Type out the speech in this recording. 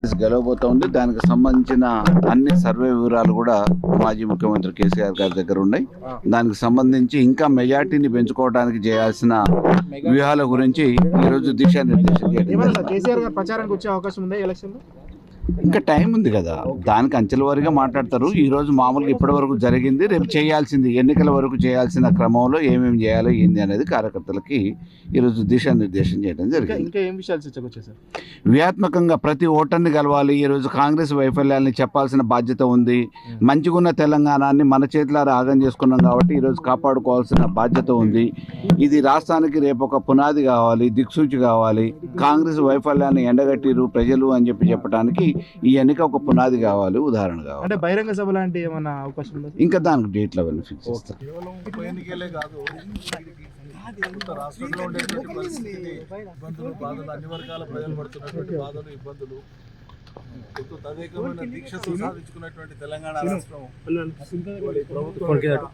గెలవబోతోంది. దానికి సంబంధించిన అన్ని సర్వే వివరాలు కూడా మాజీ ముఖ్యమంత్రి కేసీఆర్ గారి దగ్గర ఉన్నాయి. దానికి సంబంధించి ఇంకా మెజార్టీని పెంచుకోవడానికి చేయాల్సిన వ్యూహాల గురించి ఈరోజు దిశానిర్దేశం చేయడం. కేసీఆర్ గారు ప్రచారానికి వచ్చే అవకాశం ఉందా ఎలక్షన్లో? ఇంకా టైం ఉంది కదా, దానికి అంచెల వారీగా మాట్లాడతారు. ఈ రోజు మామూలుగా ఇప్పటి వరకు జరిగింది, రేపు చేయాల్సింది, ఎన్నికల వరకు చేయాల్సిన క్రమంలో ఏమేమి చేయాలో ఏంది అనేది కార్యకర్తలకి ఈరోజు దిశానిర్దేశం చేయడం జరిగింది. ఇంకా ఏం విషయాలు చర్చకొచ్చాయి సార్? వ్యూహాత్మకంగా ప్రతి ఓటర్ని కలవాలి. ఈరోజు కాంగ్రెస్ వైఫల్యాన్ని చెప్పాల్సిన బాధ్యత ఉంది. మంచిగున్న తెలంగాణని మన చేతులారా ఆగం చేసుకున్నాం కాబట్టి ఈరోజు కాపాడుకోవాల్సిన బాధ్యత ఉంది. ఇది రాష్ట్రానికి రేపు ఒక పునాది కావాలి, దిక్సూచి కావాలి. కాంగ్రెస్ వైఫల్యాన్ని ఎండగట్టిరు ప్రజలు అని చెప్పడానికి ఈ ఎన్నిక ఒక పునాది కావాలి, ఉదాహరణ కావాలి. అంటే బహిరంగ సభ లాంటి ఏమైనా అవకాశం ఉందా? ఇంకా దానికి డేట్లు అవన్నీ ఫిక్స్ చేస్తారు. కేవలం ఉప ఎన్నికలే కాదు, రాష్ట్రంలో ఉండేటువంటి పరిస్థితి, ఇబ్బందులు, బాధలు, అన్ని వర్గాల ప్రజలు పడుతున్నటువంటి బాధలు, ఇబ్బందులు, ఎంతో తదేకమైన దీక్షతో సాధించుకున్నటువంటి తెలంగాణ రాష్ట్రం ప్రభుత్వం